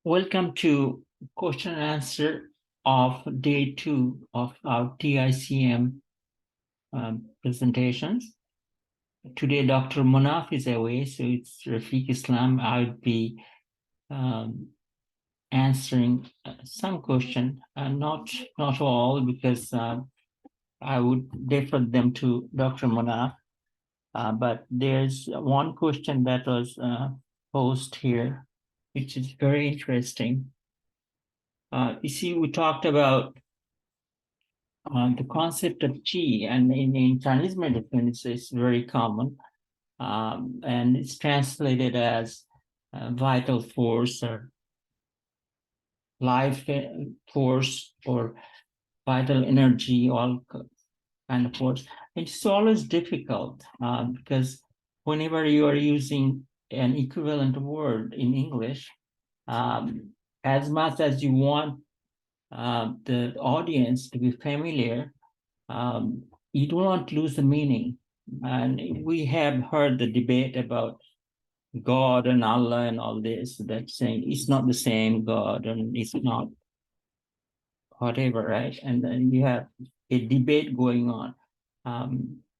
Welcome to question and answer of day 2 of our TICM presentations. Today, Dr. Munaf is away, so it's Rafiq Islam. I would be answering some question, not all, because I would defer them to Dr. Munaf. But there's one question that was posed here, which is very interesting. You see, we talked about the concept of qi, and in Chinese medicine, it's very common, and it's translated as vital force or life force or vital energy, all kind of force. It's always difficult because whenever you are using an equivalent word in English, as much as you want the audience to be familiar, you do not lose the meaning. And we have heard the debate about God and Allah and all this, that saying it's not the same God and it's not whatever, right? And then you have a debate going on.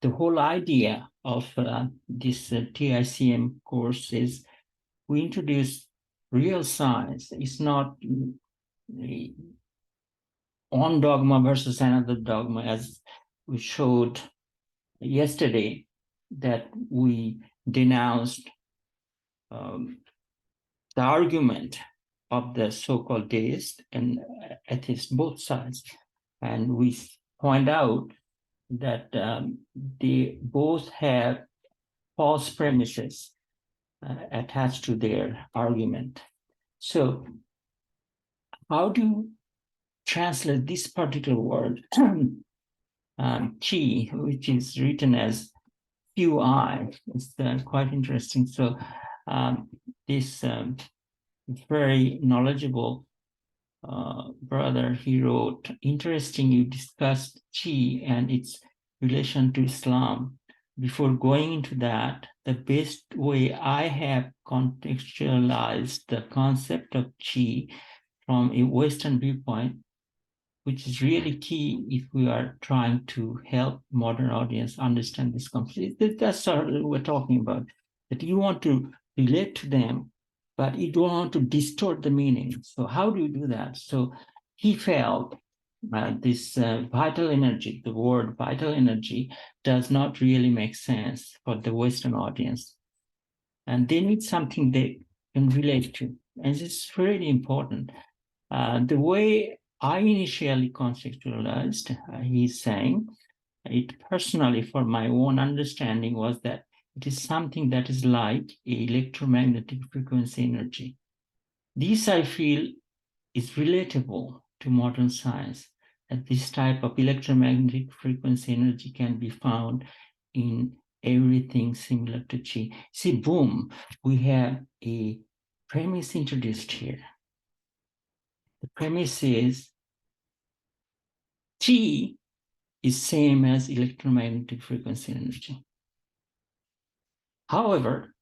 The whole idea of this TICM course is we introduce real science. It's not one dogma versus another dogma, as we showed yesterday, that we denounced the argument of the so-called deist and atheist, both sides. And we point out that they both have false premises attached to their argument. So how do you translate this particular word, qi, which is written as QI? It's quite interesting. So this very knowledgeable brother, he wrote, interesting you discussed qi and its relation to Islam. Before going into that, the best way I have contextualized the concept of qi from a Western viewpoint, which is really key if we are trying to help modern audience understand this concept. That's what we're talking about, that you want to relate to them, but you don't want to distort the meaning. So how do you do that? So he felt this vital energy, the word vital energy, does not really make sense for the Western audience. And they need something they can relate to. And it's really important. The way I initially conceptualized, he's saying, it personally, for my own understanding, was that it is something that is like electromagnetic frequency energy. This, I feel, is relatable to modern science, that this type of electromagnetic frequency energy can be found in everything similar to qi. See, boom, we have a premise introduced here. The premise is qi is same as electromagnetic frequency energy. However,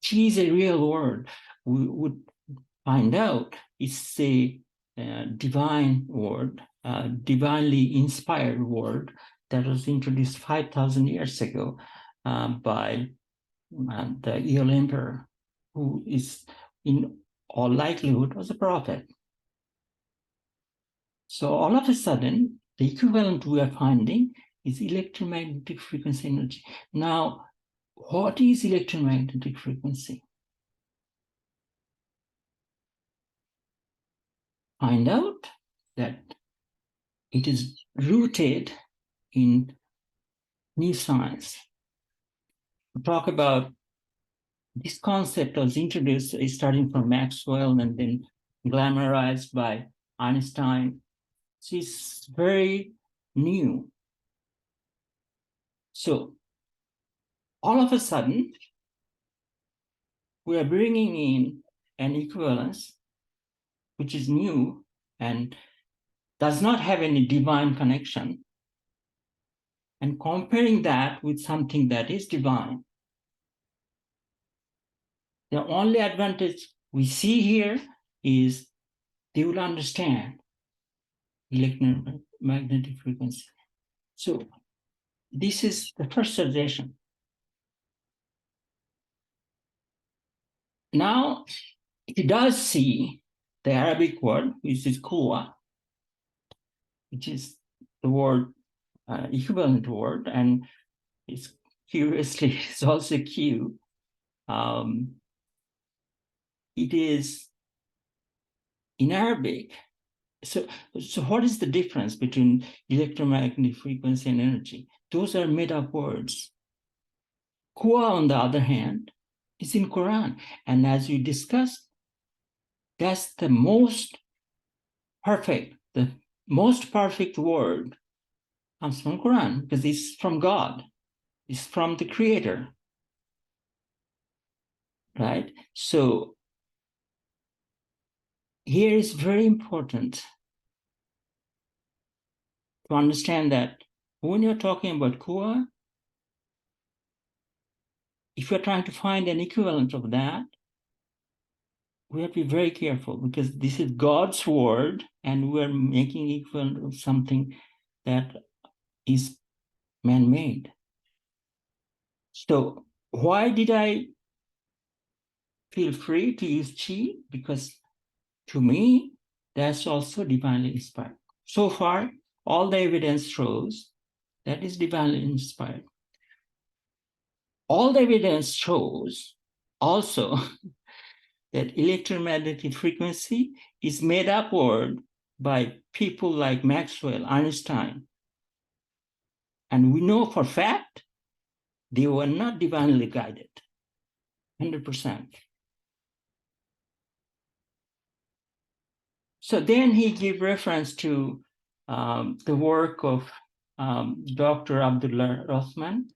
qi is a real word. We would find out it's a divine word, divinely inspired word that was introduced 5,000 years ago by the Yale emperor, who is in all likelihood was a prophet. So all of a sudden, the equivalent we are finding is electromagnetic frequency energy. Now, what is electromagnetic frequency? Find out that it is rooted in new science. We talk about this concept was introduced starting from Maxwell and then glamorized by Einstein. So it's very new. So all of a sudden, we are bringing in an equivalence which is new and does not have any divine connection, and comparing that with something that is divine. The only advantage we see here is they will understand electromagnetic frequency. So this is the first suggestion. Now, he does see the Arabic word, which is kuwa, which is the word, equivalent word, and it's curiously, it's also Q. It is in Arabic. So what is the difference between electromagnetic frequency and energy? Those are made up words. Kuwa, on the other hand, is in Quran. And as we discussed, that's the most perfect word comes from Quran, because it's from God. It's from the Creator. Right? So here is very important to understand that when you're talking about kuwa, if you're trying to find an equivalent of that, we have to be very careful, because this is God's word and we're making equivalent of something that is man-made. So why did I feel free to use chi? Because to me, that's also divinely inspired. So far, all the evidence shows that is divinely inspired. All the evidence shows also that electromagnetic frequency is made up word by people like Maxwell, Einstein. And we know for fact they were not divinely guided, 100%. So then he gave reference to the work of Dr. Abdullah Rahman.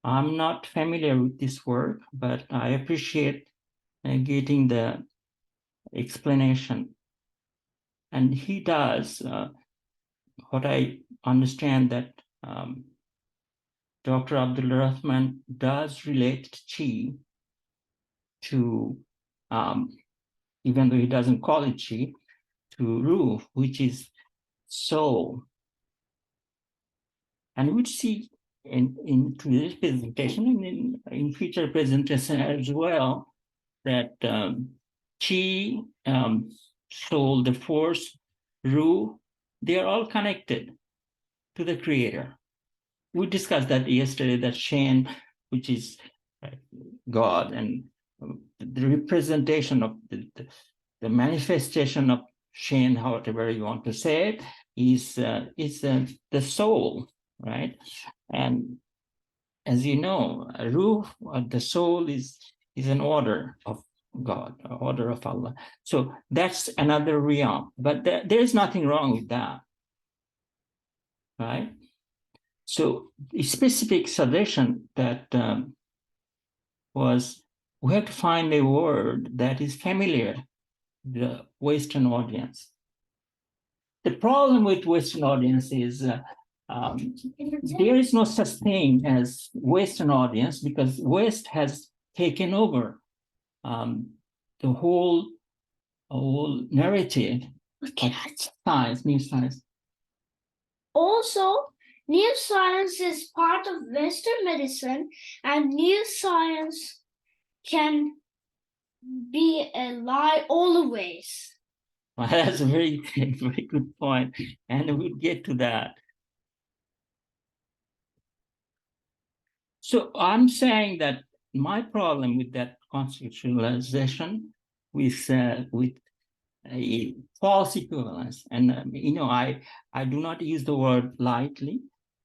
I'm not familiar with this work, but I appreciate getting the explanation. And he does what I understand that Dr. Abdullah Rahman does relate chi to, even though he doesn't call it chi, to ruh, which is soul. And we'll see in today's presentation and in future presentation as well that chi, soul, the force, ruh, they are all connected to the Creator. We discussed that yesterday, that Shen, which is God, and the representation of the manifestation of Shen, however you want to say it, is the soul, right? And as you know, ruh, the soul is an order of God, an order of Allah. So that's another realm, but there is nothing wrong with that, right? So the specific suggestion that was, we have to find a word that is familiar to the Western audience. The problem with Western audience is there is no such thing as Western audience, because West has taken over the whole narrative of science, new science. Also, new science is part of Western medicine, and new science can be a lie always. Well, that's a very, very good point, and we'll get to that. So I'm saying that my problem with that conceptualization with a false equivalence, and I do not use the word lightly.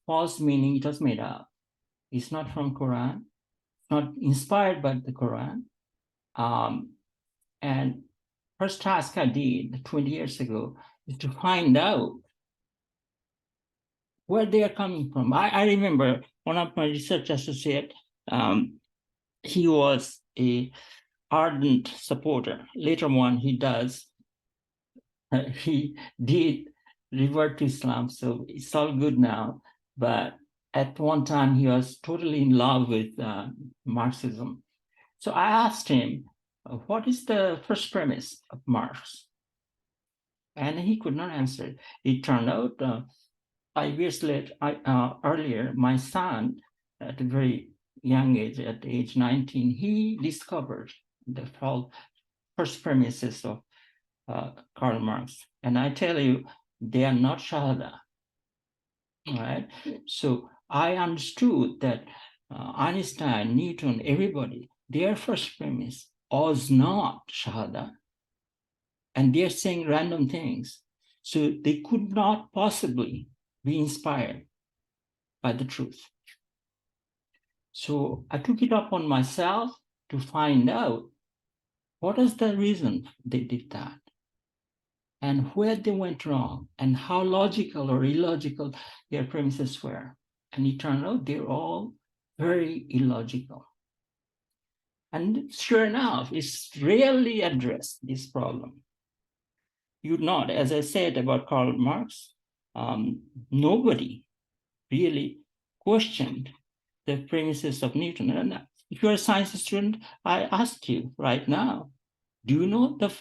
False meaning it was made up. It's not from Quran, not inspired by the Quran. And first task I did 20 years ago is to find out where they are coming from. I remember one of my research associates, he was a ardent supporter. Later on, he did revert to Islam, so it's all good now. But at one time, he was totally in love with Marxism. So I asked him, what is the first premise of Marx? And he could not answer. It turned out 5 years later, earlier, my son, at a very young age, at age 19, he discovered the first premises of Karl Marx. And I tell you, they are not Shahada. All right. So I understood that Einstein, Newton, everybody, their first premise was not Shahada. And they're saying random things. So they could not possibly be inspired by the truth. So I took it upon myself to find out what is the reason they did that, and where they went wrong, and how logical or illogical their premises were. And it turned out they're all very illogical. And sure enough, it's rarely addressed, this problem. You'd not, as I said about Karl Marx, nobody really questioned the premises of Newton. And if you're a science student, I ask you right now, do you know the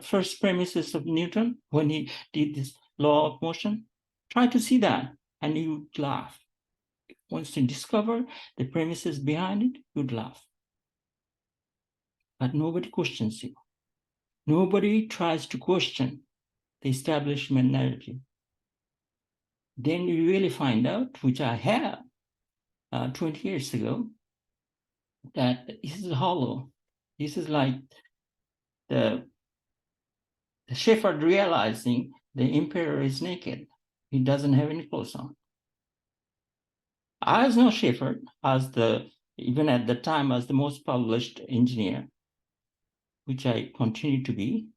first premises of Newton when he did this law of motion? Try to see that and you laugh. Once you discover the premises behind it, you'd laugh. But nobody questions you. Nobody tries to question the establishment narrative. Then you really find out, which I have 20 years ago, that this is hollow. This is like the shepherd realizing the emperor is naked. He doesn't have any clothes on. I was no shepherd, even at the time, as the most published engineer, which I continue to be.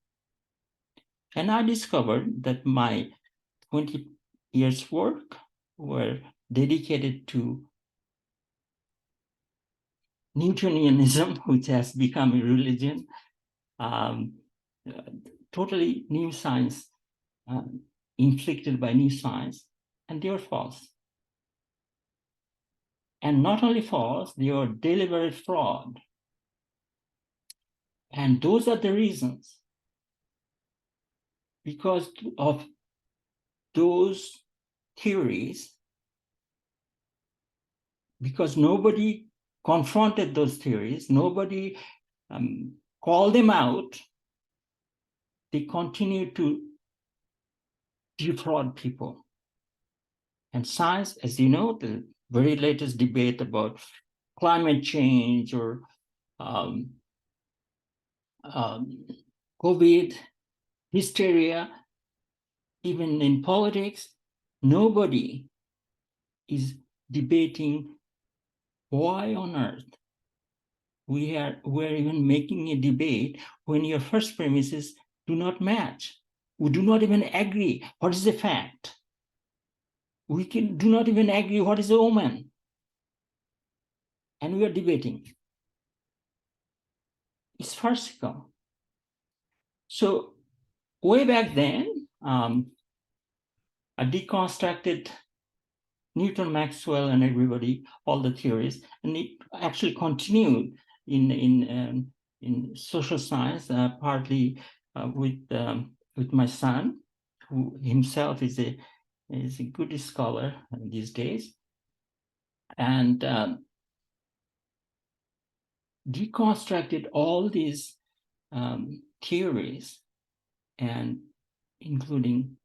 And I discovered that my 20 years' work were dedicated to Newtonianism, which has become a religion, totally new science, inflicted by new science, and they were false. And not only false, they were deliberate fraud. And those are the reasons. Because of those theories, because nobody confronted those theories, nobody called them out, they continue to defraud people. And science, as you know, the very latest debate about climate change or COVID, hysteria, even in politics, nobody is debating why on earth we're even making a debate when your first premises do not match. We do not even agree what is the fact. We do not even agree what is the omen. And we are debating. It's farcical. So way back then, I deconstructed Newton, Maxwell, and everybody, all the theories, and it actually continued in social science, partly with my son, who himself is a good scholar these days, and deconstructed all these theories, and including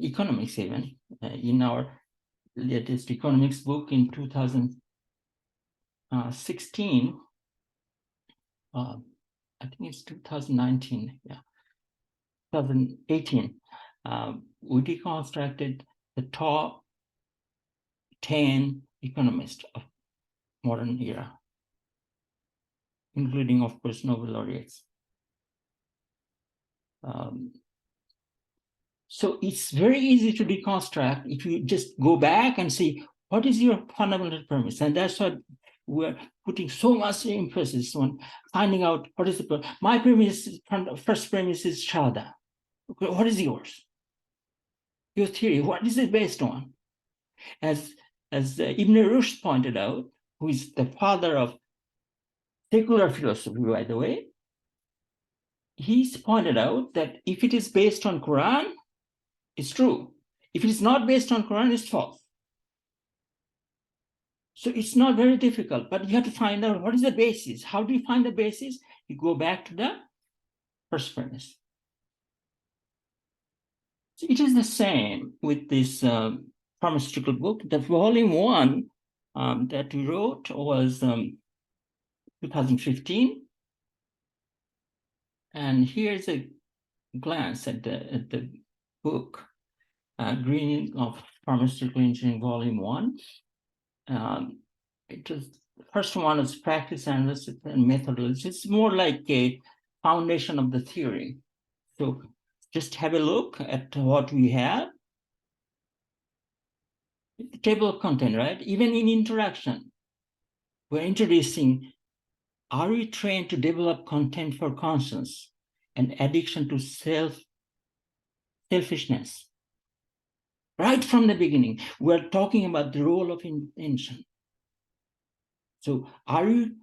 economics even. In our latest economics book in 2016, I think it's 2019, yeah, 2018, we deconstructed the top 10 economists of modern era, including, of course, Nobel laureates. So it's very easy to deconstruct if you just go back and see what is your fundamental premise. And that's what we're putting so much emphasis on, finding out what is the my premise. First premise is Shahada. What is yours? Your theory, what is it based on? As Ibn Rushd pointed out, who is the father of secular philosophy, by the way, he's pointed out that if it is based on Quran, it's true. If it is not based on Quran, it's false. So it's not very difficult, but you have to find out what is the basis. How do you find the basis? You go back to the first premise. So it is the same with this pharmaceutical book. The volume 1 that we wrote was 2015. And here's a glance at the book, Greening of Pharmaceutical Engineering, Volume 1. It was, the first one is practice, analysis, and methodology. It's more like a foundation of the theory. So just have a look at what we have. The table of content, right? Even in interaction, we're introducing, are we trained to develop content for conscience and addiction to selfishness? Right from the beginning, we're talking about the role of intention. So are you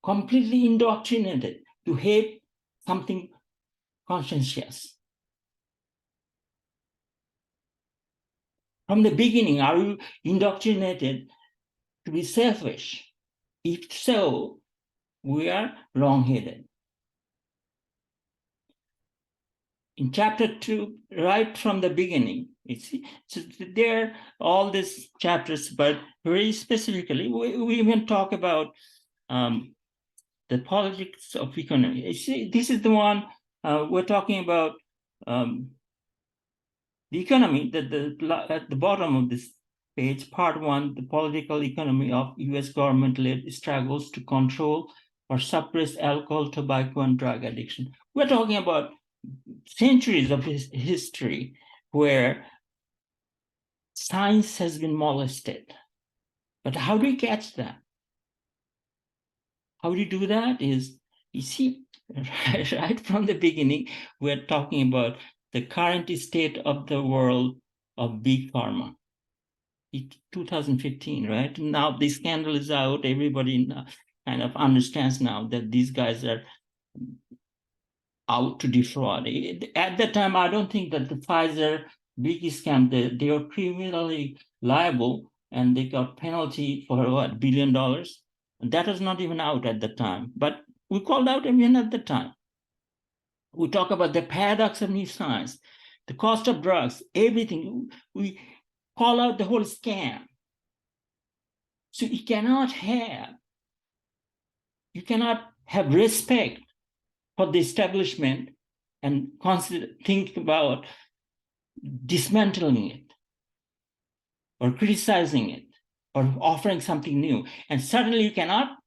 completely indoctrinated to hate something conscientious? From the beginning, are you indoctrinated to be selfish? If so, we are wrong-headed. In chapter 2, right from the beginning, you see, so there are all these chapters, but very specifically, we even talk about the politics of economy. You see, this is the one we're talking about. The economy, at the bottom of this page, part 1, the political economy of US government-led struggles to control or suppress alcohol, tobacco, and drug addiction. We're talking about centuries of history where science has been molested. But how do you catch that? How do you do that is, you see, right from the beginning, we're talking about the current state of the world of big pharma. 2015, right? Now the scandal is out. Everybody kind of understands now that these guys are out to defraud. At that time, I don't think that the Pfizer big scam, they were criminally liable and they got penalty for what, $1 billion? And that was not even out at the time, but we called out even at the time. We talk about the paradox of new science, the cost of drugs, everything. We call out the whole scam. So you cannot have respect for the establishment and think about dismantling it or criticizing it or offering something new. And suddenly you cannot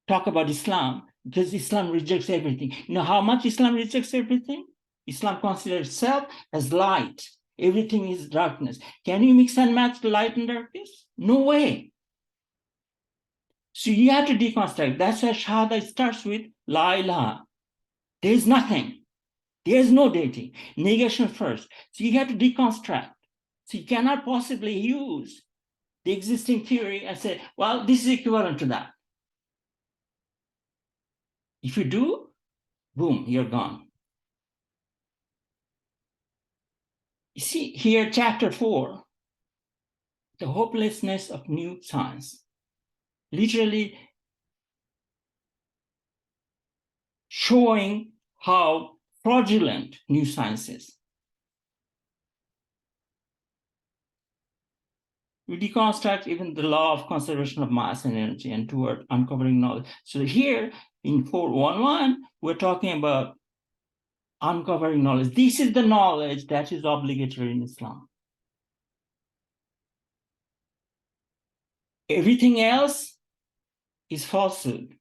talk about Islam because Islam rejects everything. You know how much Islam rejects everything? Islam considers itself as light. Everything is darkness. Can you mix and match light and darkness? No way. So you have to deconstruct. That's why Shahada starts with La ilaha. There is nothing. There is no deity. Negation first. So you have to deconstruct. So you cannot possibly use the existing theory and say, well, this is equivalent to that. If you do, boom, you're gone. You see here, chapter 4, the hopelessness of new science. Literally showing how fraudulent new science is. We deconstruct even the law of conservation of mass and energy and toward uncovering knowledge. So here in 411, we're talking about uncovering knowledge. This is the knowledge that is obligatory in Islam. Everything else is falsehood.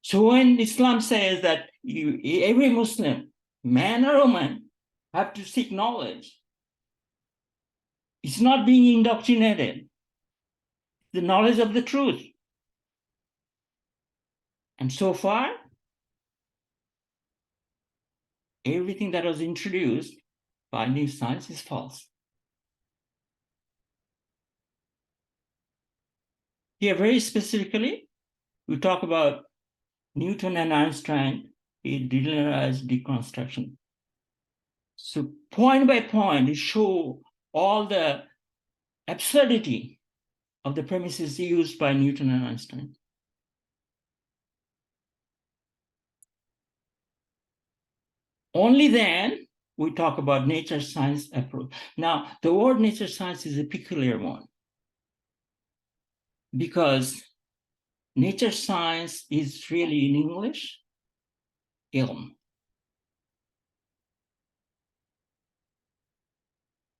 So when Islam says that every Muslim, man or woman, have to seek knowledge, it's not being indoctrinated. The knowledge of the truth. And so far, everything that was introduced by new science is false. Here, very specifically, we talk about Newton and Einstein, a linearized deconstruction. So point by point, we show all the absurdity of the premises used by Newton and Einstein. Only then we talk about nature science approach. Now, the word nature science is a peculiar one because nature science is really in English, ilm.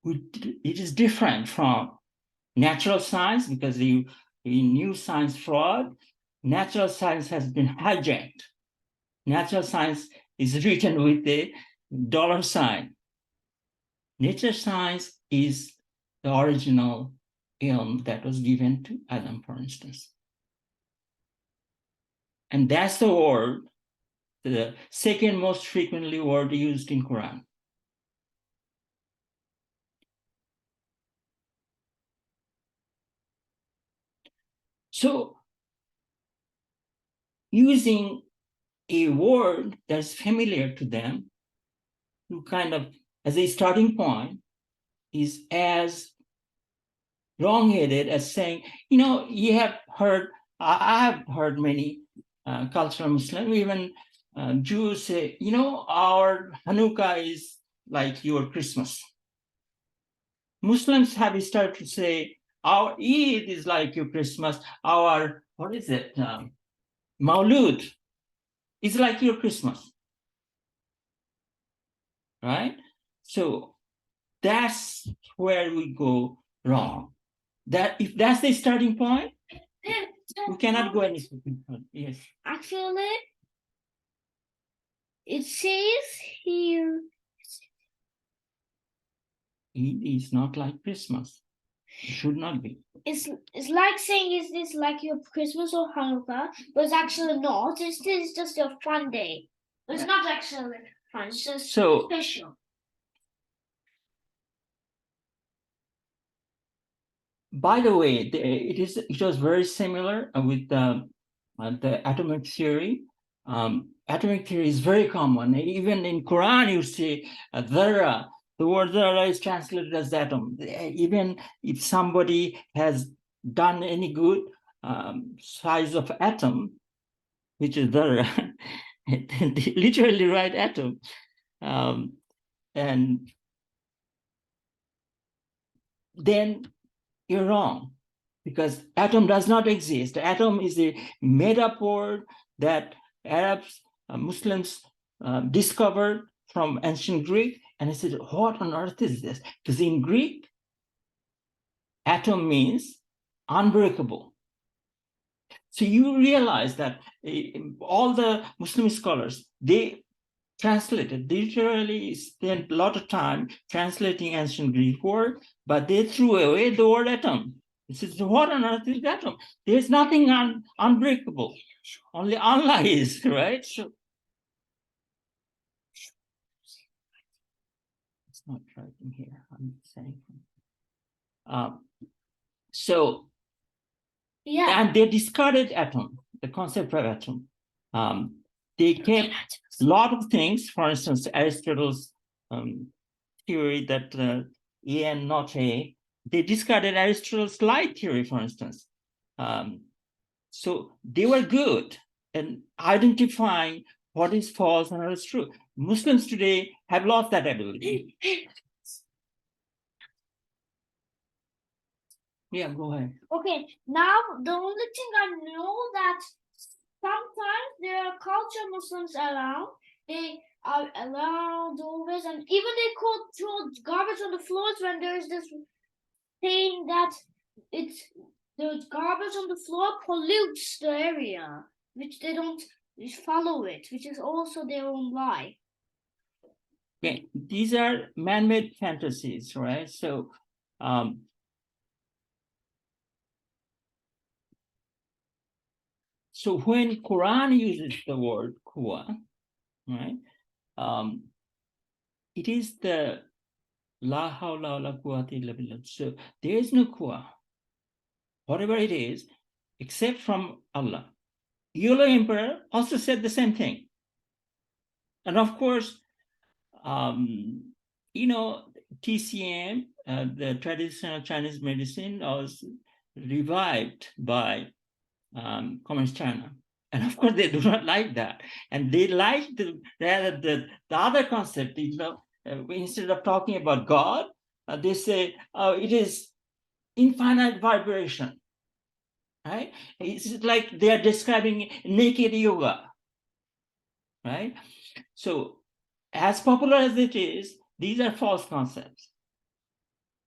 It is different from natural science because in new science fraud, natural science has been hijacked. Natural science is written with a $sign. Nature science is the original ilm that was given to Adam, for instance. And that's the word, the second most frequently word used in Quran. So using a word that's familiar to them to kind of as a starting point is as wrong-headed as saying, you have heard, I have heard many cultural Muslims, even Jews say, our Hanukkah is like your Christmas. Muslims have started to say, our Eid is like your Christmas, our, what is it, Maulud is like your Christmas, right? So that's where we go wrong. That if that's the starting point, we cannot go any further. Yes. Actually, it says here. It is not like Christmas. It should not be. It's like saying, is this like your Christmas or Hanukkah? But it's actually not. It's just your fun day. It's not actually fun. It's just special. By the way, it was very similar with the atomic theory. Atomic theory is very common. Even in Quran, you see dharra. The word dharra is translated as atom. Even if somebody has done any good size of atom, which is dharra, they literally write atom. And then you're wrong, because atom does not exist. Atom is a made-up word that Arabs, Muslims discovered from ancient Greek, and I said, what on earth is this? Because in Greek, atom means unbreakable. So you realize that all the Muslim scholars, they translated, literally spent a lot of time translating ancient Greek word, but they threw away the word atom. This is what on earth is atom? There's nothing unbreakable. Only Allah is, right? So it's not right in here. I'm saying. So yeah, and they discarded atom, the concept of atom. They kept a lot of things. For instance, Aristotle's theory that A and not A. They discarded Aristotle's light theory, for instance. So they were good in identifying what is false and what is true. Muslims today have lost that ability. Yeah, go ahead. Okay, now the only thing I know that sometimes there are cultural Muslims around. They are around always, and even they could throw garbage on the floors when there's this saying that the garbage on the floor pollutes the area, which they don't follow it, which is also their own lie. Okay, these are man-made fantasies, right? So so when Quran uses the word kuwa, right? It is the la hawla wa la quwwata illa billah. So there is no kuwa. Whatever it is, except from Allah. Yule Emperor also said the same thing. And of course, TCM, the traditional Chinese medicine, was revived by Communist China. And of course, they do not like that. And they like the other concept, instead of talking about God, they say, it is infinite vibration, right? It's like they are describing naked yoga, right? So as popular as it is, these are false concepts.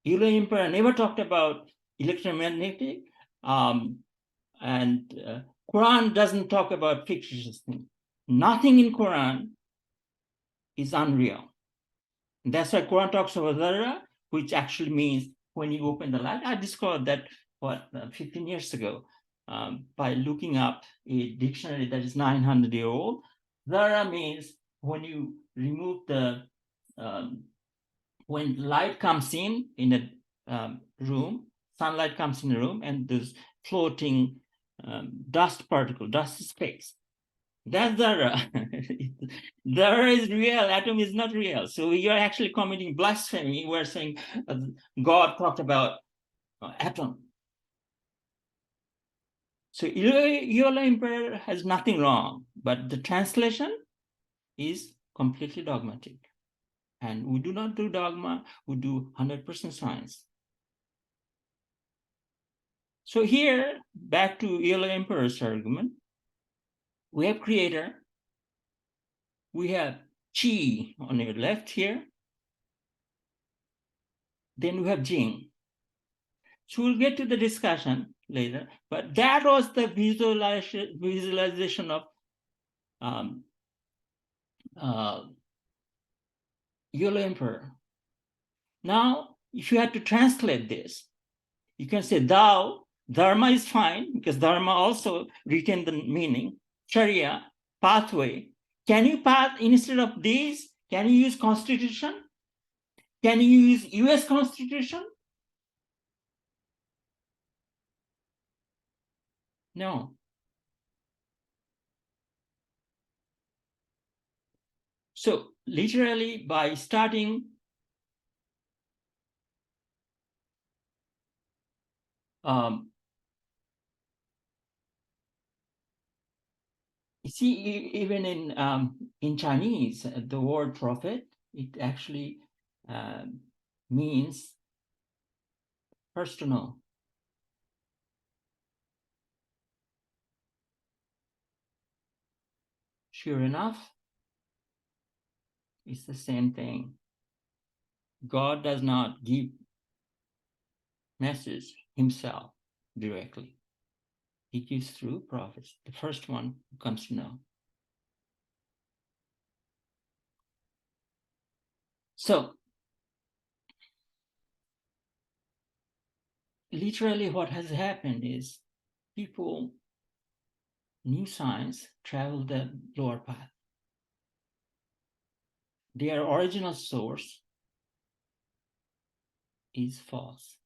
Yule Emperor never talked about electromagnetic, and Quran doesn't talk about fictitious things. Nothing in Quran is unreal. And that's why Quran talks about dharra, which actually means when you open the light. I discovered that 15 years ago by looking up a dictionary that is 900-year-old. Dharra means when you remove the when light comes in a room, sunlight comes in a room, and there's floating dust particle, dust space. That's Dharra. Dharra is real, atom is not real. So you're actually committing blasphemy. We're saying God talked about atom. So Yule Emperor has nothing wrong, but the translation is completely dogmatic. And we do not do dogma, we do 100% science. So here, back to Yule Emperor's argument, we have creator, we have chi on your left here, then we have jing. So we'll get to the discussion later, but that was the visualization of Yule Emperor. Now, if you had to translate this, you can say thou, dharma is fine, because dharma also retained the meaning, sharia, pathway. Can you instead of these, can you use constitution? Can you use US Constitution? No. So literally by starting you see, even in Chinese, the word prophet, it actually means first to know. Sure enough, it's the same thing. God does not give message himself directly. He gives through prophets, the first one who comes to know. So literally what has happened is people, new science, travel the lower path. Their original source is false.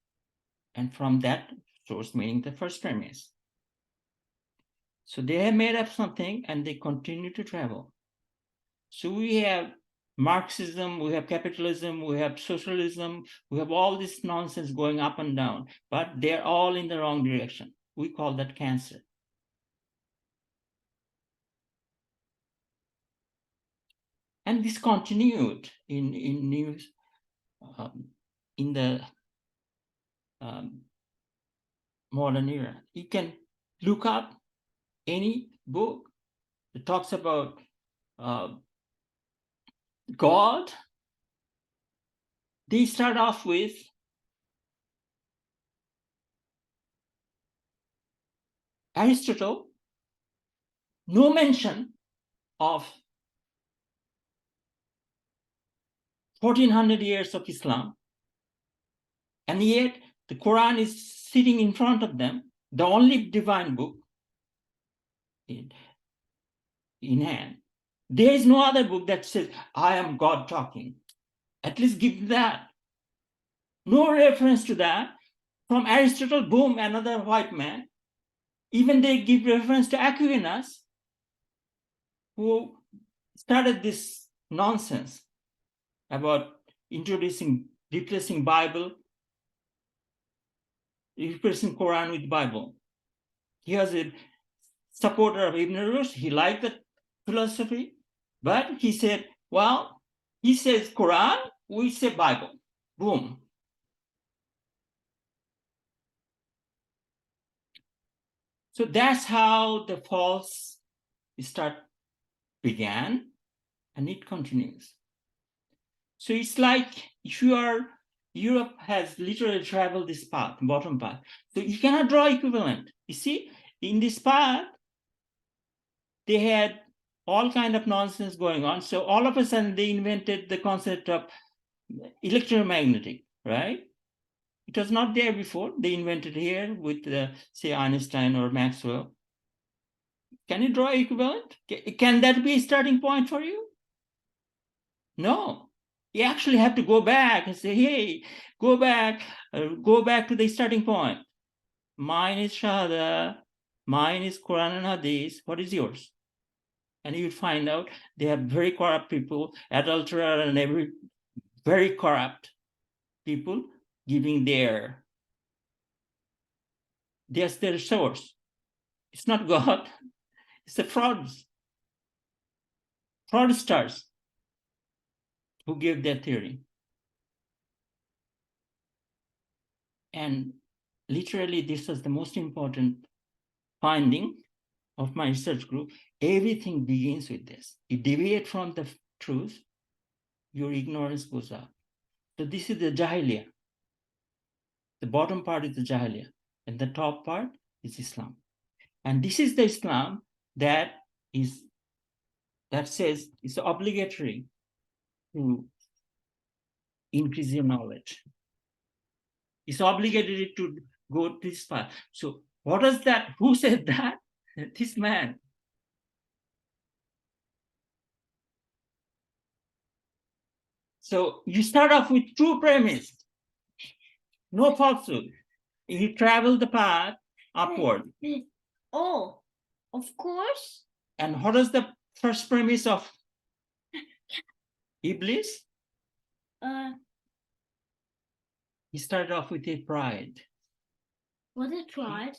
And from that source, meaning the first premise. So they have made up something and they continue to travel. So we have Marxism, we have capitalism, we have socialism, we have all this nonsense going up and down, but they're all in the wrong direction. We call that cancer. And this continued in news, in the modern era. You can look up any book that talks about God. They start off with Aristotle, no mention of 1400 years of Islam, and yet the Quran is sitting in front of them, the only divine book in hand. There is no other book that says, I am God talking. At least give that. No reference to that. From Aristotle, boom, another white man. Even they give reference to Aquinas, who started this nonsense about replacing Bible, replacing Quran with Bible. He was a supporter of Ibn Rushd. He liked the philosophy, but he said, well, he says Quran, we say Bible. Boom. So that's how the false start began, and it continues. So it's like if Europe has literally traveled this path, bottom path. So you cannot draw equivalent. You see, in this path, they had all kind of nonsense going on. So all of a sudden they invented the concept of electromagnetic, right? It was not there before. They invented here with, say, Einstein or Maxwell. Can you draw equivalent? Can that be a starting point for you? No. You actually have to go back and say, hey, go back to the starting point. Mine is Shahada, mine is Quran and Hadith. What is yours? And you find out they have very corrupt people, adulterer and very corrupt people giving their source. It's not God, it's the fraudsters who gave their theory. And literally, this was the most important finding of my research group. Everything begins with this. You deviate from the truth, your ignorance goes up. So this is the Jahiliyyah. The bottom part is the Jahiliyyah, and the top part is Islam. And this is the Islam that says it's obligatory to increase your knowledge. It's obligatory to go this path. So what is that? Who said that? This man. So you start off with true premise, no falsehood. You travel the path upward. Oh, of course. And what is the first premise of Iblis? He started off with a pride. What is pride?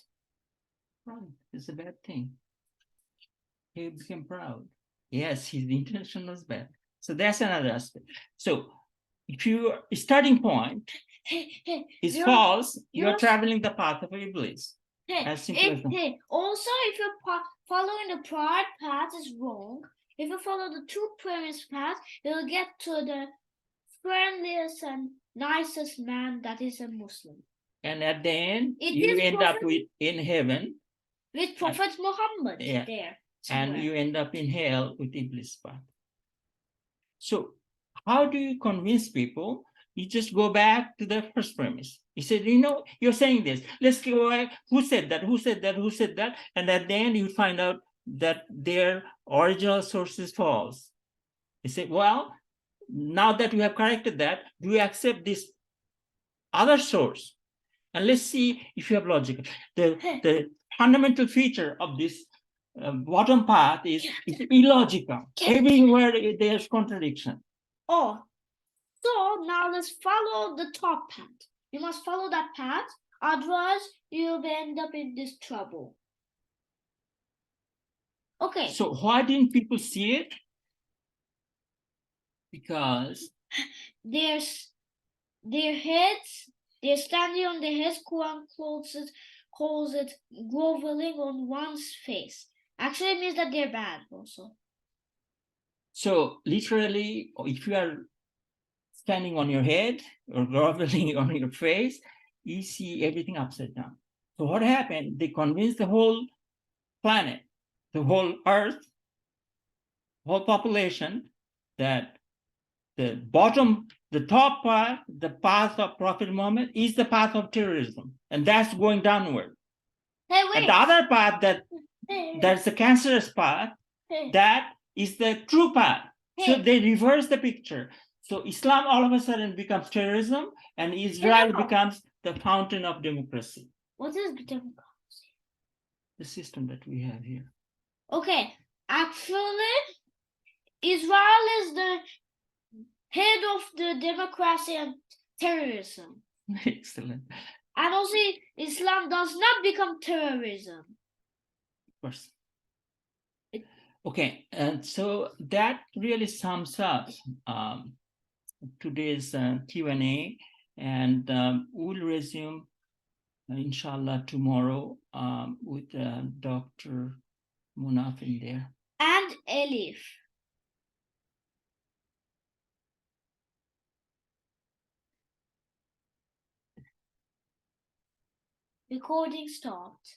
Pride is a bad thing. He became proud. Yes, his intention was bad. So that's another aspect. So if your starting point is false, you're traveling the path of Iblis. As simple as that. Also, if you're following the pride path is wrong, if you follow the true premise path, you'll get to the friendliest and nicest man that is a Muslim. And at the end, you end up in heaven. With Prophet Muhammad there. Somewhere. And you end up in hell with Iblis path. So how do you convince people? You just go back to the first premise. He said, you're saying this. Let's go back. Who said that? Who said that? Who said that? And at the end, you find out that their original source is false. He said, well, now that we have corrected that, do you accept this other source? And let's see if you have logic. The fundamental feature of this bottom path is illogical. Everywhere there's contradiction. Oh, so now let's follow the top path. You must follow that path, otherwise you'll end up in this trouble. Okay. So why didn't people see it? Because their heads, they're standing on their heads, Quran calls it groveling on one's face. Actually, it means that they're bad also. So literally, if you are standing on your head or groveling on your face, you see everything upside down. So what happened? They convinced the whole planet, the whole earth, whole population, that the top part, the path of Prophet Muhammad is the path of terrorism, and that's going downward. Hey, wait. And the other path that's the cancerous path, that is the true path. So they reverse the picture. So Islam all of a sudden becomes terrorism, and Israel becomes the fountain of democracy. What is democracy? the system that we have here. Okay, actually, Israel is the head of the democracy and terrorism. Excellent. And also, Islam does not become terrorism. Of course. Okay, and so that really sums up today's Q&A, and we'll resume, inshallah, tomorrow with Dr. Munaf in there. And Elif. Recording stopped.